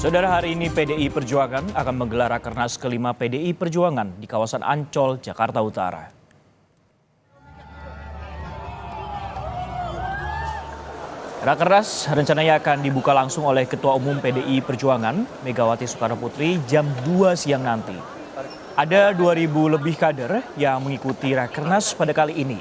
Saudara, hari ini PDI Perjuangan akan menggelar Rakernas kelima PDI Perjuangan di kawasan Ancol, Jakarta Utara. Rakernas rencananya akan dibuka langsung oleh Ketua Umum PDI Perjuangan, Megawati Soekarnoputri, jam 2 siang nanti. Ada 2.000 lebih kader yang mengikuti Rakernas pada kali ini,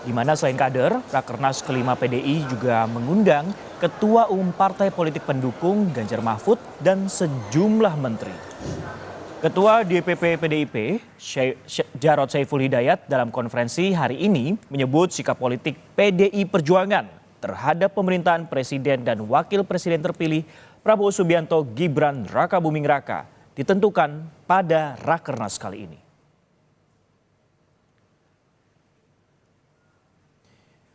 di mana selain kader, Rakernas kelima PDI juga mengundang Ketua Umum Partai Politik Pendukung Ganjar Mahfud dan sejumlah menteri. Ketua DPP PDIP, Jarod Saiful Hidayat, dalam konferensi hari ini menyebut sikap politik PDI Perjuangan terhadap pemerintahan Presiden dan Wakil Presiden terpilih Prabowo Subianto Gibran Rakabuming Raka ditentukan pada Rakernas kali ini.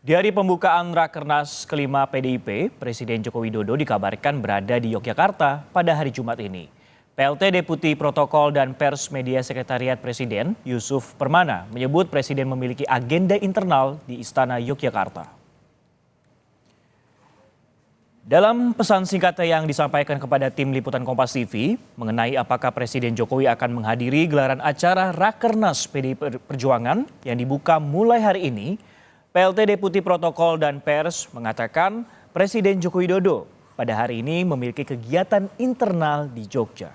Di hari pembukaan Rakernas kelima PDIP, Presiden Joko Widodo dikabarkan berada di Yogyakarta pada hari Jumat ini. PLT Deputi Protokol dan Pers Media Sekretariat Presiden, Yusuf Permana, menyebut Presiden memiliki agenda internal di Istana Yogyakarta. Dalam pesan singkatnya yang disampaikan kepada tim liputan Kompas TV mengenai apakah Presiden Jokowi akan menghadiri gelaran acara Rakernas PDI Perjuangan yang dibuka mulai hari ini, PLT Deputi Protokol dan Pers mengatakan Presiden Joko Widodo pada hari ini memiliki kegiatan internal di Jogja.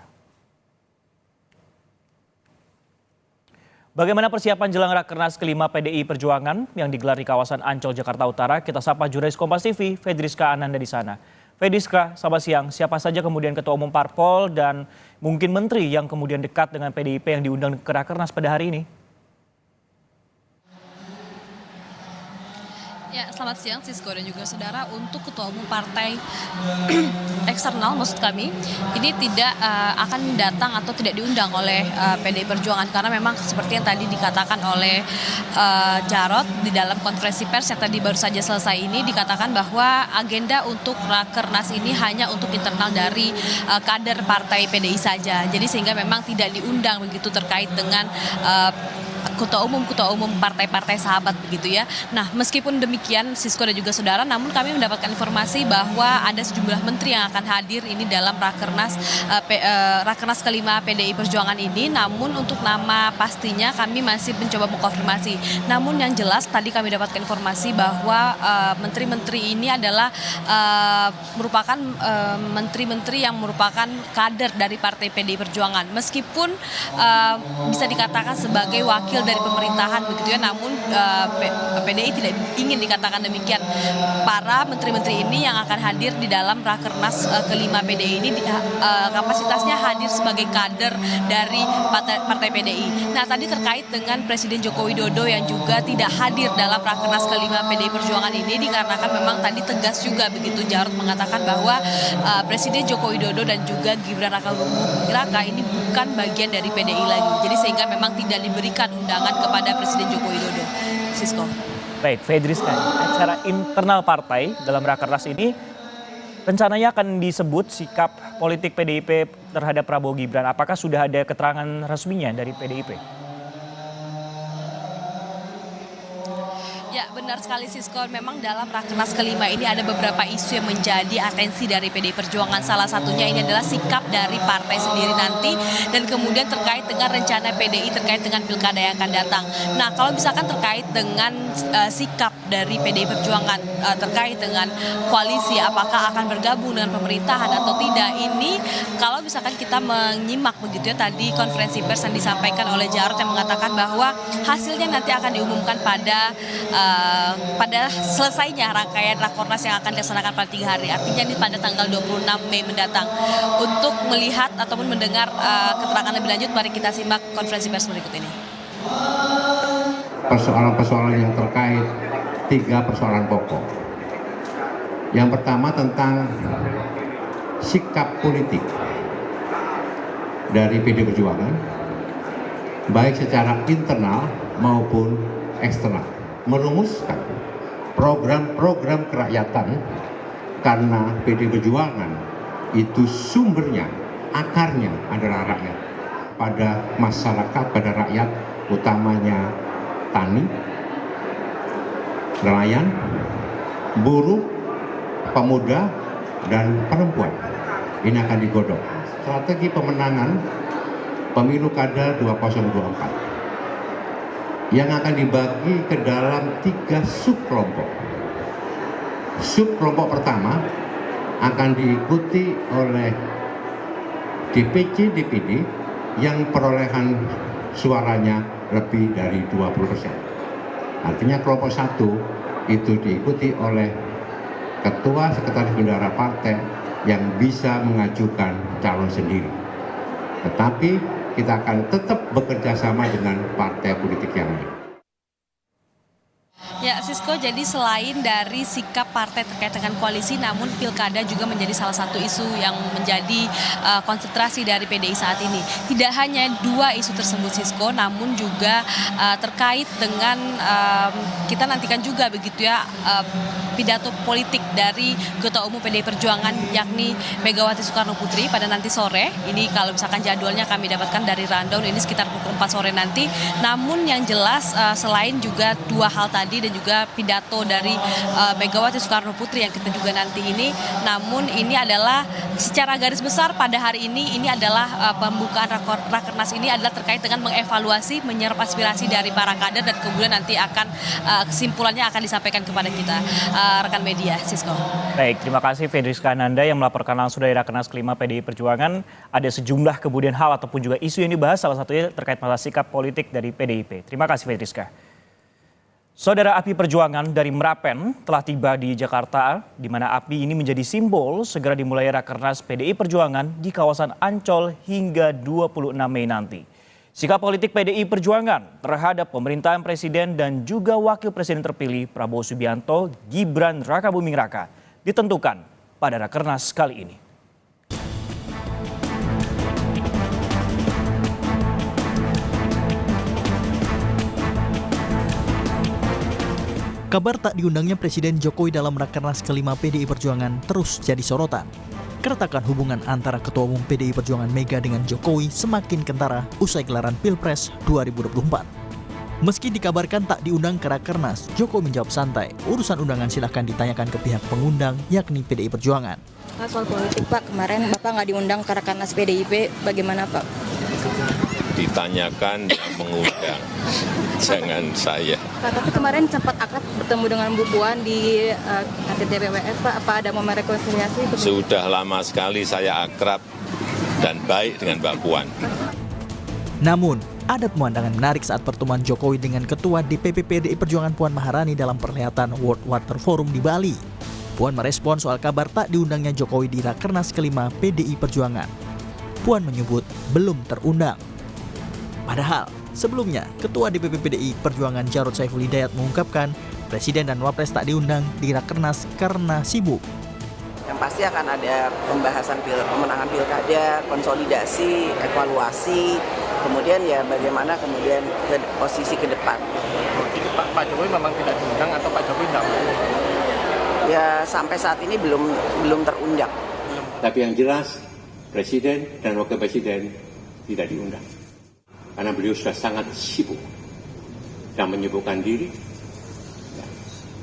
Bagaimana persiapan jelang Rakernas kelima PDI Perjuangan yang digelar di kawasan Ancol, Jakarta Utara? Kita sapa jurnalis Kompas TV, Fedriska Ananda di sana. Fedriska, selamat siang. Siapa saja kemudian Ketua Umum Parpol dan mungkin menteri yang kemudian dekat dengan PDIP yang diundang ke Rakernas pada hari ini? Ya, selamat siang Sisko dan juga saudara. Untuk Ketua Umum Partai eksternal maksud kami ini tidak akan datang atau tidak diundang oleh PDI Perjuangan karena memang seperti yang tadi dikatakan oleh Jarod di dalam konferensi pers yang tadi baru saja selesai ini, dikatakan bahwa agenda untuk Rakernas ini hanya untuk internal dari kader partai PDI saja. Jadi sehingga memang tidak diundang begitu terkait dengan ketua umum partai-partai sahabat begitu ya. Nah, meskipun demikian Sisko dan juga saudara, namun kami mendapatkan informasi bahwa ada sejumlah menteri yang akan hadir ini dalam Rakernas kelima PDI Perjuangan ini. Namun untuk nama pastinya kami masih mencoba mengkonfirmasi. Namun yang jelas tadi kami dapatkan informasi bahwa menteri-menteri ini adalah merupakan menteri-menteri yang merupakan kader dari partai PDI Perjuangan. Meskipun bisa dikatakan sebagai wakil dari pemerintahan begitu ya, namun PDI tidak ingin dikatakan demikian. Para menteri-menteri ini yang akan hadir di dalam Rakernas kelima PDI ini kapasitasnya hadir sebagai kader dari partai PDI. Nah, tadi terkait dengan Presiden Joko Widodo yang juga tidak hadir dalam Rakernas kelima PDI Perjuangan ini dikarenakan memang tadi tegas juga begitu Jarod mengatakan bahwa Presiden Joko Widodo dan juga Gibran Rakabuming Raka ini bukan bagian dari PDI lagi. Jadi sehingga memang tidak diberikan undangan kepada Presiden Joko Widodo. Sisko. Baik, Fedriska, acara internal partai dalam Rakernas ini rencananya akan disebut sikap politik PDIP terhadap Prabowo Gibran. Apakah sudah ada keterangan resminya dari PDIP? Ya, benar sekali Sisko. Memang dalam Rakernas kelima ini ada beberapa isu yang menjadi atensi dari PDI Perjuangan. Salah satunya ini adalah sikap dari partai sendiri nanti dan kemudian terkait dengan rencana PDI terkait dengan pilkada yang akan datang. Nah, kalau misalkan terkait dengan sikap dari PDI Perjuangan terkait dengan koalisi apakah akan bergabung dengan pemerintahan atau tidak, ini kalau misalkan kita menyimak begitu ya tadi konferensi pers yang disampaikan oleh Jarod yang mengatakan bahwa hasilnya nanti akan diumumkan pada selesainya rangkaian Rakernas yang akan dilaksanakan pada 3 hari. Artinya ini pada tanggal 26 Mei mendatang. Untuk melihat ataupun mendengar keterangan lebih lanjut, mari kita simak konferensi pers berikut ini. Persoalan-persoalan yang terkait 3 persoalan pokok. Yang pertama tentang sikap politik dari PDI Perjuangan, baik secara internal maupun eksternal, merumuskan program-program kerakyatan karena PDI Perjuangan itu sumbernya, akarnya adalah rakyat. Pada masyarakat, pada rakyat, utamanya tani, nelayan, buruh, pemuda, dan perempuan. ini akan digodok. Strategi pemenangan pemilu kada 2024 yang akan dibagi ke dalam 3 subkelompok. Subkelompok pertama akan diikuti oleh DPC DPD yang perolehan suaranya lebih dari 20%. Artinya kelompok 1 itu diikuti oleh ketua sekretaris bendahara partai yang bisa mengajukan calon sendiri. Tetapi kita akan tetap bekerja sama dengan partai politik yang lain. Ya, Sisko, jadi selain dari sikap partai terkait dengan koalisi, namun pilkada juga menjadi salah satu isu yang menjadi konsentrasi dari PDI saat ini. Tidak hanya 2 isu tersebut, Sisko, namun juga terkait dengan kita nantikan juga begitu ya pidato politik dari Ketua Umum PDI Perjuangan yakni Megawati Soekarno Putri pada nanti sore. Ini kalau misalkan jadwalnya kami dapatkan dari rundown ini sekitar pukul 4 sore nanti. Namun yang jelas selain juga 2 hal tadi dan juga pidato dari Megawati Soekarno Putri yang kita juga nanti ini, namun ini adalah secara garis besar pada hari ini adalah pembukaan Rakernas ini adalah terkait dengan mengevaluasi, menyerap aspirasi dari para kader dan kemudian nanti akan kesimpulannya akan disampaikan kepada kita rekan media. Sisko. Baik, terima kasih Fedriska Ananda yang melaporkan langsung dari Rakernas kelima PDI Perjuangan. Ada sejumlah kemudian hal ataupun juga isu yang dibahas, salah satunya terkait masalah sikap politik dari PDIP. Terima kasih Fedriska. Saudara, api perjuangan dari Merapen telah tiba di Jakarta, di mana api ini menjadi simbol segera dimulai Rakernas PDI Perjuangan di kawasan Ancol hingga 26 Mei nanti. Sikap politik PDI Perjuangan terhadap pemerintahan Presiden dan juga Wakil Presiden terpilih Prabowo Subianto, Gibran Rakabuming Raka ditentukan pada Rakernas kali ini. Kabar tak diundangnya Presiden Jokowi dalam Rakernas kelima PDI Perjuangan terus jadi sorotan. Keretakan hubungan antara Ketua Umum PDI Perjuangan Mega dengan Jokowi semakin kentara usai gelaran Pilpres 2024. Meski dikabarkan tak diundang ke Rakernas, Jokowi menjawab santai, urusan undangan silahkan ditanyakan ke pihak pengundang yakni PDI Perjuangan. Soal politik Pak, kemarin Bapak nggak diundang ke Rakernas PDIP, bagaimana Pak? Ditanyakan yang mengundang, jangan saya. Pak, tapi kemarin sempat akrab bertemu dengan Bu Puan di KTT BWF, Pak. Apa ada momen rekonsiliasi? Sudah lama sekali saya akrab dan baik dengan Mbak Puan. Namun, ada pemandangan menarik saat pertemuan Jokowi dengan Ketua DPP PDI Perjuangan Puan Maharani dalam perhelatan World Water Forum di Bali. Puan merespon soal kabar tak diundangnya Jokowi di Rakernas kelima PDI Perjuangan. Puan menyebut belum terundang. Padahal, sebelumnya Ketua DPP PDI Perjuangan Jarod Saiful Hidayat mengungkapkan Presiden dan Wapres tak diundang di Rakernas karena sibuk. Yang pasti akan ada pembahasan pemenangan pilkada, konsolidasi, evaluasi, kemudian ya bagaimana kemudian posisi ke depan. Pak Jokowi memang tidak diundang atau Pak Jokowi tidak mau? Ya sampai saat ini belum terundang. Tapi yang jelas Presiden dan Wakil Presiden tidak diundang. Karena beliau sudah sangat sibuk dan menyibukkan diri,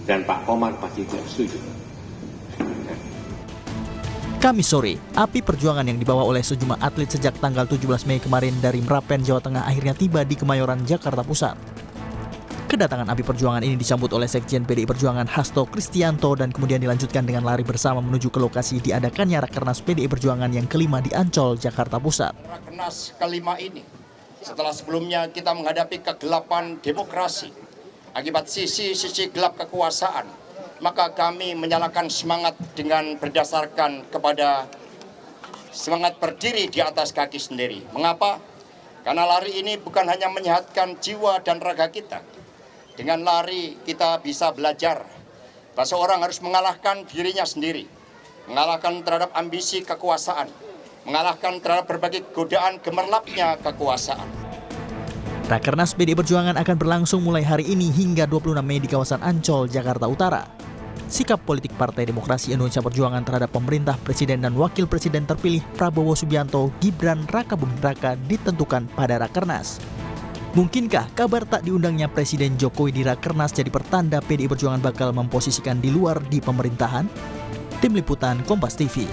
dan Pak Komar pasti tidak setuju. Kamis sore, api perjuangan yang dibawa oleh sejumlah atlet sejak tanggal 17 Mei kemarin dari Merapen, Jawa Tengah akhirnya tiba di Kemayoran, Jakarta Pusat. Kedatangan api perjuangan ini disambut oleh Sekjen PDI Perjuangan Hasto Kristianto dan kemudian dilanjutkan dengan lari bersama menuju ke lokasi diadakannya Rakernas PDI Perjuangan yang kelima di Ancol, Jakarta Pusat. Rakernas kelima ini, setelah sebelumnya kita menghadapi kegelapan demokrasi akibat sisi-sisi gelap kekuasaan, maka kami menyalakan semangat dengan berdasarkan kepada semangat berdiri di atas kaki sendiri. Mengapa? Karena lari ini bukan hanya menyehatkan jiwa dan raga kita. Dengan lari kita bisa belajar bahwa seorang harus mengalahkan dirinya sendiri, mengalahkan terhadap ambisi kekuasaan, mengalahkan terhadap berbagai godaan gemerlapnya kekuasaan. Rakernas PDI Perjuangan akan berlangsung mulai hari ini hingga 26 Mei di kawasan Ancol, Jakarta Utara. Sikap politik Partai Demokrasi Indonesia Perjuangan terhadap pemerintah Presiden dan Wakil Presiden terpilih Prabowo Subianto, Gibran Rakabuming Raka ditentukan pada Rakernas. Mungkinkah kabar tak diundangnya Presiden Jokowi di Rakernas jadi pertanda PDI Perjuangan bakal memposisikan di luar di pemerintahan? Tim Liputan Kompas TV.